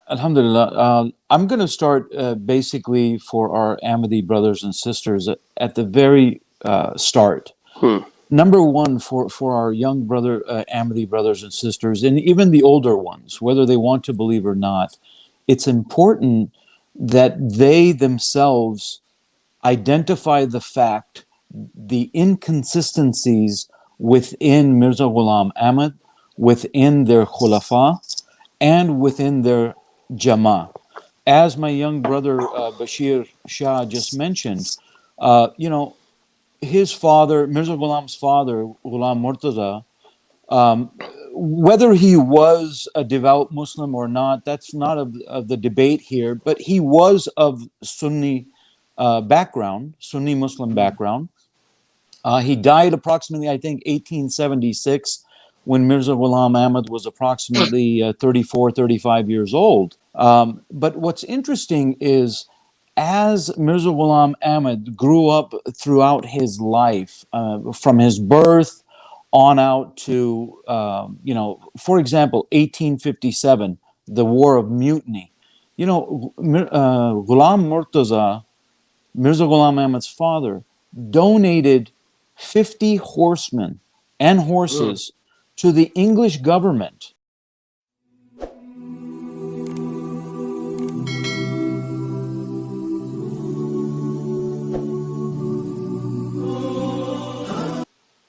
Alhamdulillah. I'm going to start basically for our Ahmadi brothers and sisters at the very start. Hmm. Number one, for our young Ahmadi brothers and sisters, and even the older ones, whether they want to believe or not, it's important that they themselves identify the fact, the inconsistencies within Mirza Ghulam Ahmad, within their khulafa, and within their Jama. As my young brother Bashir Shah just mentioned, you know, his father, Mirza Ghulam's father, Ghulam Murtaza, um, whether he was a devout Muslim or not, that's not of the debate here, but he was of Sunni background, Sunni Muslim background. He died approximately, I think, 1876 when Mirza Ghulam Ahmad was approximately 34, 35 years old. But what's interesting is as Mirza Ghulam Ahmad grew up throughout his life, from his birth on out to, for example, 1857, the War of Mutiny. Ghulam Murtaza, Mirza Ghulam Ahmad's father, donated 50 horsemen and Hmm. horses to the English government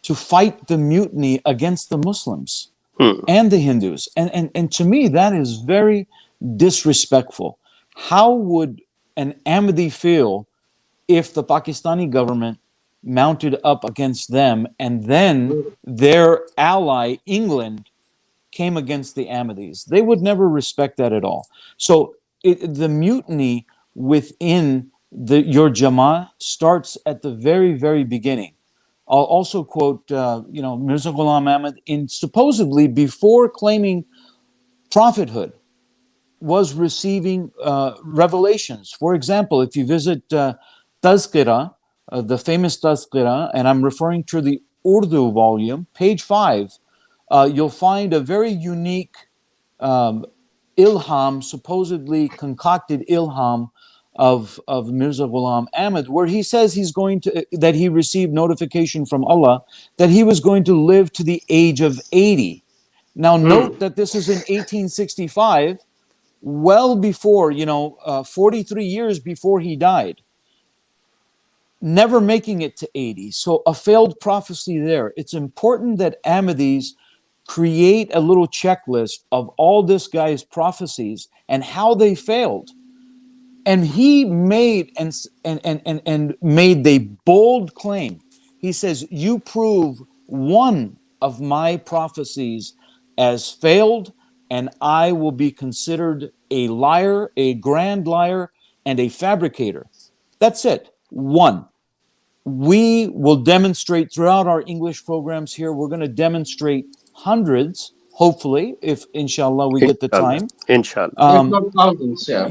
to fight the mutiny against the Muslims Hmm. and the Hindus. And to me, that is very disrespectful. How would an Ahmadi feel if the Pakistani government mounted up against them and then their ally, England, came against the Ahmadis? They would never respect that at all. So the mutiny within your Jama starts at the very, very beginning. I'll also quote, Mirza Ghulam Ahmad in supposedly before claiming prophethood was receiving revelations. For example, if you visit Tadhkirah, the famous Tadhkirah, and I'm referring to the Urdu volume, page 5, you'll find a very unique um, ilham, supposedly concocted ilham of Mirza Ghulam Ahmad, where he says that he received notification from Allah that he was going to live to the age of 80. Now, Hmm. note that this is in 1865, well before, 43 years before he died, never making it to 80. So a failed prophecy there. It's important that Ahmadis create a little checklist of all this guy's prophecies and how they failed. And he made and made the bold claim. He says, "You prove one of my prophecies as failed, and I will be considered a liar, a grand liar, and a fabricator." That's it. One. We will demonstrate throughout our English programs here. We're going to demonstrate hundreds, hopefully, if inshallah we get the Inshallah. time. Inshallah. If Um, not thousands, yeah.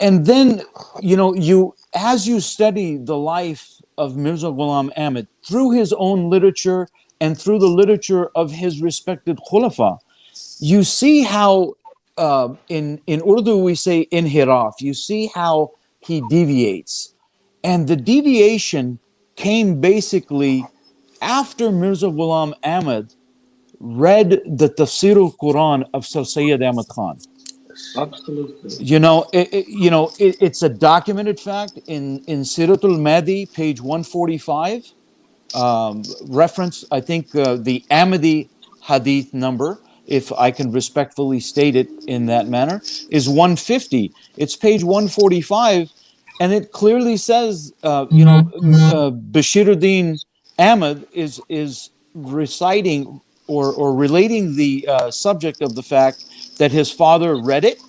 and then you as you study the life of Mirza Ghulam Ahmad through his own literature and through the literature of his respected khulafa, you see how in Urdu we say inhiraf. You see how he deviates, and the deviation came basically after Mirza Ghulam Ahmad read the Tafsir al-Quran of Sir Sayyid Ahmad Khan. Absolutely. It's a documented fact in Siratul Mahdi, page 145. Reference, I think, the Ahmadi Hadith number, if I can respectfully state it in that manner, is 150. It's page 145, and it clearly says, Bashiruddin Ahmad is reciting or relating the subject of the fact that his father read it.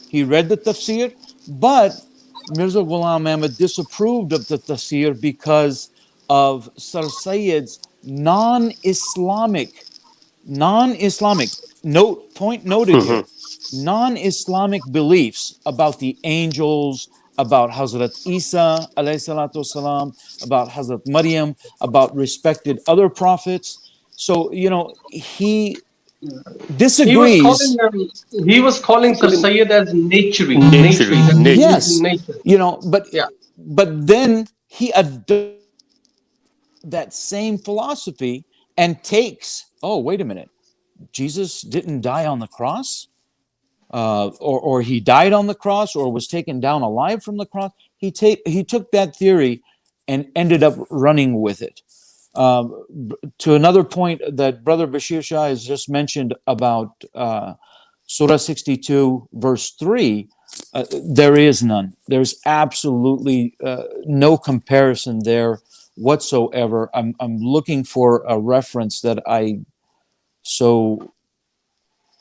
He read the tafsir, but Mirza Ghulam Ahmad disapproved of the tafsir because of Sir Sayyid's non-Islamic, note, point noted Hmm. here, non-Islamic beliefs about the angels, about Hazrat Isa alayhi salatu wasalam, about Hazrat Maryam, about respected other prophets. So, he He was calling disagrees. he was calling Sir Calling Sayyid as naturey, naturing, that he's nature. using Yes, nature. you know, Yeah, but then he adopts that same philosophy and takes, oh, wait a minute, Jesus didn't die on the cross, or he died on the cross, or was taken down alive from the cross. He took that theory and ended up running with it. To another point that Brother Bashir Shah has just mentioned about Surah 62, verse 3, there is none. There's absolutely no comparison there whatsoever. I'm looking for a reference that I, so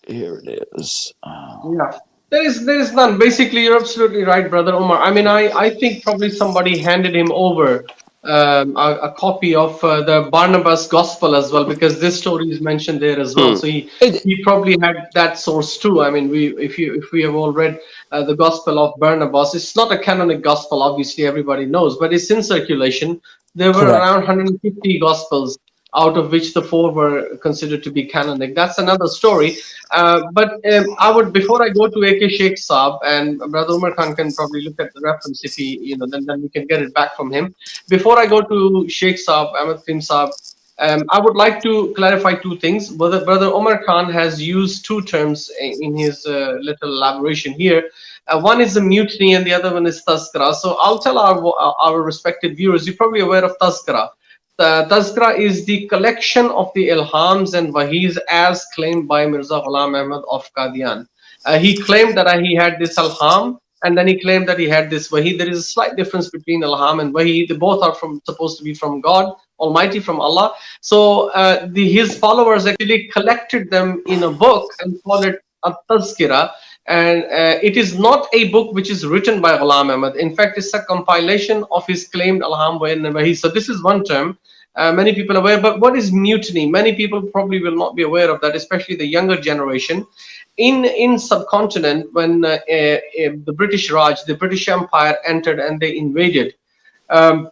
here it is. yeah. There is none. Basically, you're absolutely right, brother Omar. I mean, I think probably somebody handed him over a copy of the Barnabas Gospel as well, because this story is mentioned there as well. Hmm. So he It, he probably had that source too. I mean, if we have all read the Gospel of Barnabas, it's not a canonic gospel, obviously everybody knows, but it's in circulation. There were correct. around 150 gospels, out of which the four were considered to be canonic. That's another story. But I would, before I go to AK Sheikh Saab, and Brother Umar Khan can probably look at the reference if he, then we can get it back from him. Before I go to Sheikh Saab, Ahmad Krim Saab, I would like to clarify two things. Brother Omar Khan has used two terms in his little elaboration here. One is the mutiny, and the other one is Tazkira. So I'll tell our respected viewers. You're probably aware of Tazkira. The Tazkira is the collection of the ilhams and wahis as claimed by Mirza Ghulam Ahmad of Qadian. He claimed that he had this ilham, and then he claimed that he had this wahi. There is a slight difference between ilham and wahi. They both are supposed to be from God Almighty, from Allah. So his followers actually collected them in a book and called it a Tazkira. And it is not a book which is written by Ghulam Ahmad. In fact, it's a compilation of his claimed Alham and Wahi. So this is one term. Many people are aware, but what is mutiny? Many people probably will not be aware of that, especially the younger generation. In subcontinent, when the British Raj, the British Empire entered and they invaded, um,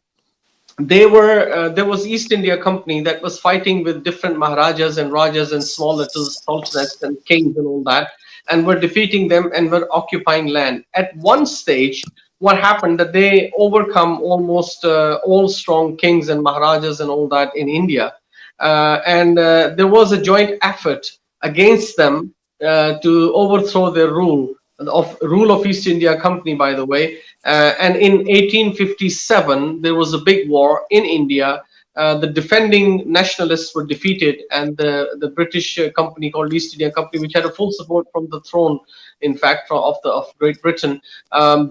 there was East India Company that was fighting with different Maharajas and Rajas and small little sultanates and kings and all that, and were defeating them and were occupying land. At one stage, what happened that they overcome almost all strong kings and Maharajas and all that in India, and there was a joint effort against them to overthrow their rule of East India Company, by the way. And in 1857, there was a big war in India. The defending nationalists were defeated, and the British company called East India Company, which had a full support from the throne, in fact, of Great Britain,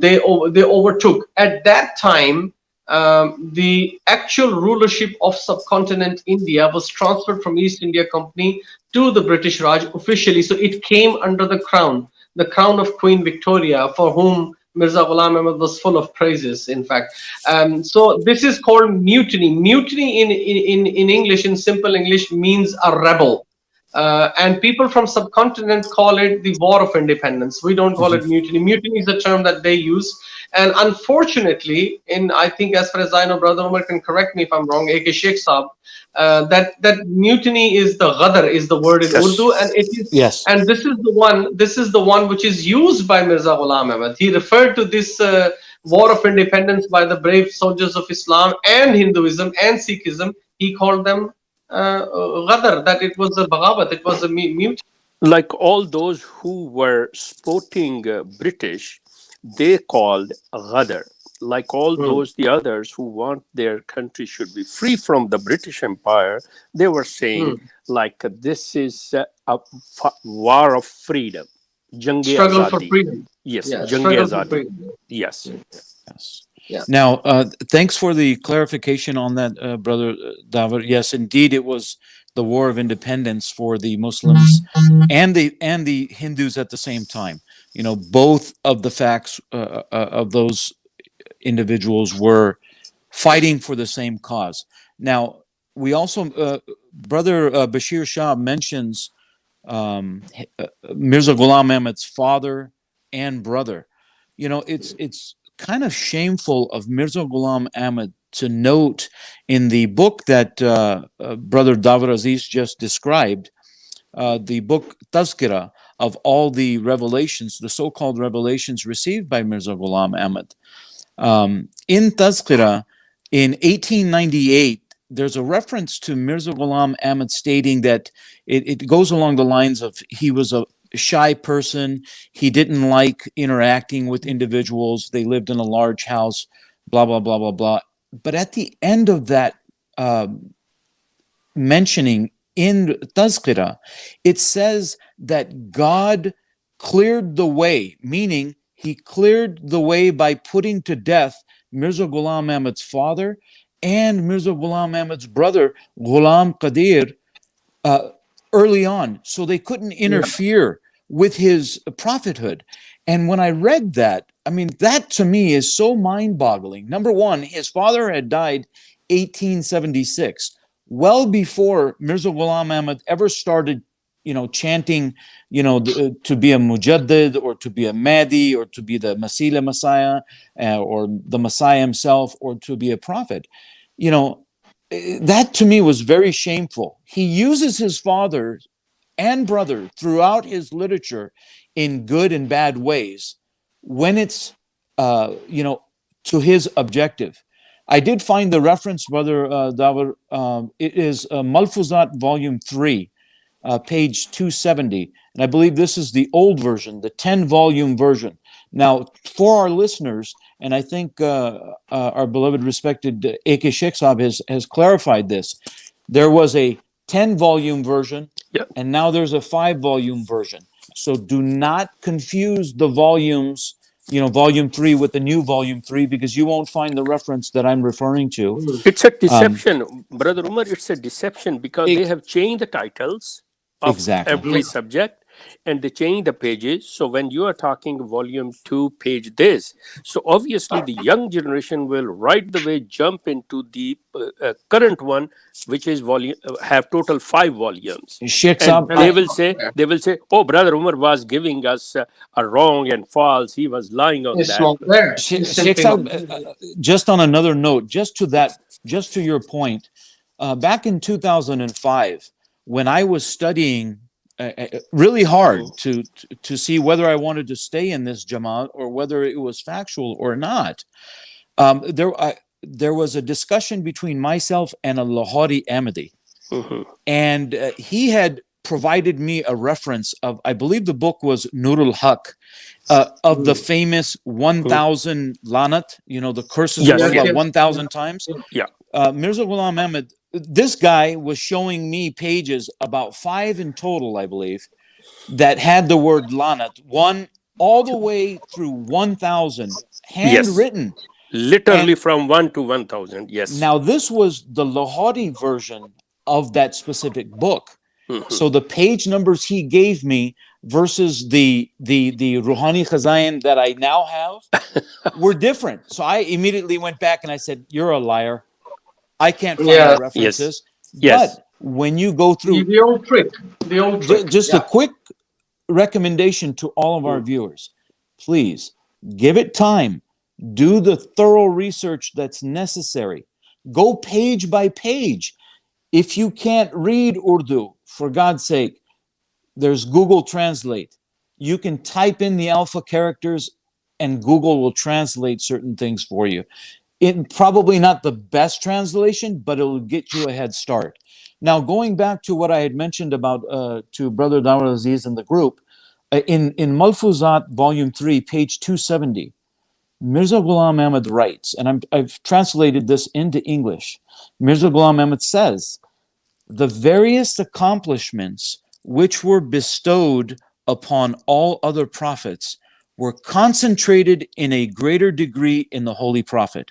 they overtook. At that time, the actual rulership of subcontinent India was transferred from East India Company to the British Raj officially. So it came under the crown of Queen Victoria, for whom Mirza Ghulam Ahmad was full of praises, in fact. So this is called mutiny. Mutiny in English, in simple English, means a rebel. And people from subcontinent call it the War of Independence. We don't call Mhm. it mutiny. Mutiny is a term that they use. And unfortunately, I think, as far as I know, Brother Umar can correct me if I'm wrong, AK Sheikh Saab, that mutiny is the ghadar, is the word in Yes. Urdu, and it is, Yes. and this is the one which is used by Mirza Ghulam Ahmad. He referred to this war of independence by the brave soldiers of Islam and Hinduism and Sikhism. He called them ghadar, that it was a bagawat, it was a mutiny. Like all those who were supporting British, they called Ghadar. Like all Hmm. those the others who want their country should be free from the British Empire, they were saying Hmm. like this is a war of freedom, Jange Struggle for Azadi. freedom. Yes, Yeah, Jange struggle for Azadi. freedom. Yes. Yes. Yeah. Now, thanks for the clarification on that, Brother David. Yes, indeed, it was the War of Independence for the Muslims and the Hindus at the same time. You know, both of the facts of those individuals were fighting for the same cause. Now, we also, Brother Bashir Shah mentions um, Mirza Ghulam Ahmad's father and brother. You know, it's kind of shameful of Mirza Ghulam Ahmad to note in the book that Brother David Aziz just described the book Tadhkirah of all the revelations, the so-called revelations received by Mirza Ghulam Ahmad. In Tadhkirah, in 1898, there's a reference to Mirza Ghulam Ahmad stating that it goes along the lines of he was a shy person, he didn't like interacting with individuals, they lived in a large house, blah, blah, blah, blah, blah. But at the end of that mentioning in Tazkirah, it says that God cleared the way, meaning he cleared the way by putting to death Mirza Ghulam Ahmad's father and Mirza Ghulam Ahmad's brother, Ghulam Qadir, early on. So they couldn't interfere with his prophethood. And when I read that, I mean, that to me is so mind-boggling. Number one, his father had died 1876, well before Mirza Ghulam Ahmad ever started, chanting, to be a mujaddid or to be a Mahdi or to be the Masih Messiah or the Messiah himself or to be a prophet. That to me was very shameful. He uses his father and brother throughout his literature in good and bad ways when it's, to his objective. I did find the reference, Brother Dawar. It is Malfuzat Volume 3, page 270. And I believe this is the old version, the 10-volume version. Now, for our listeners, and I think our beloved, respected A.K. Sheikh Saab has clarified this. There was a 10-volume version, and now there's a 5-volume version. So do not confuse the volumes, volume 3 with the new volume 3, because you won't find the reference that I'm referring to. It's a deception, Brother Umar. It's a deception because they have changed the titles of every subject and they change the pages. So when you are talking volume 2, page this, so obviously the young generation will right the way jump into the current one, which is volume have total 5 volumes. Sheikh And Saab, they will say, oh, Brother Umar was giving us a wrong and false. He was lying on that. Sheikh Saab, just on another note, just to your point, back in 2005, when I was studying really hard to see whether I wanted to stay in this Jamaat or whether it was factual or not, there was a discussion between myself and a Lahori Ahmadi. And he had provided me a reference of, I believe the book was Nurul Haq, of the famous 1,000 lanat, the curses of Allah 1,000 times. Mirza Ghulam Ahmad, this guy was showing me pages, about 5 in total, I believe, that had the word lanat, one all the way through 1,000, handwritten. Literally from 1 to 1,000, yes. Now, this was the Lahori version of that specific book. So the page numbers he gave me versus the Ruhani Khazain that I now have were different. So I immediately went back and I said, you're a liar. I can't find the references. But when you go through the old trick, just a quick recommendation to all of our viewers, please give it time. Do the thorough research that's necessary. Go page by page. If you can't read Urdu, for God's sake, there's Google Translate. You can type in the alpha characters and Google will translate certain things for you. It probably not the best translation, but it will get you a head start. Now, going back to what I had mentioned about to Brother Dawar Aziz and the group, in Malfuzat Volume 3, page 270, Mirza Ghulam Ahmad writes, and I've translated this into English. Mirza Ghulam Ahmad says, the various accomplishments which were bestowed upon all other prophets were concentrated in a greater degree in the Holy Prophet.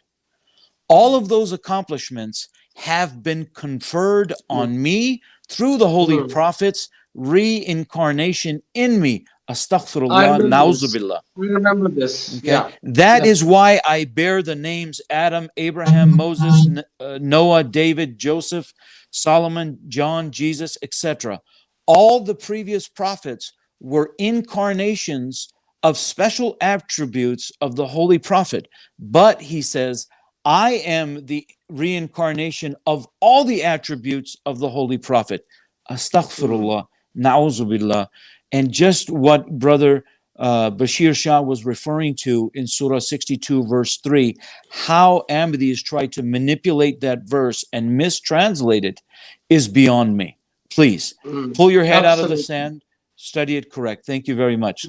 All of those accomplishments have been conferred on me through the Holy Prophet's reincarnation in me. Astaghfirullah, na'uzubillah. We remember this. Okay? That is why I bear the names Adam, Abraham, Moses, Noah, David, Joseph, Solomon, John, Jesus, etc. All the previous prophets were incarnations of special attributes of the Holy Prophet. But he says, I am the reincarnation of all the attributes of the Holy Prophet. Astaghfirullah. Na'uzu billah. And just what Brother Bashir Shah was referring to in Surah 62, verse 3, how Ahmadis try to manipulate that verse and mistranslate it is beyond me. Please, pull your head out of the Absolutely. sand, study it correct. Thank you very much.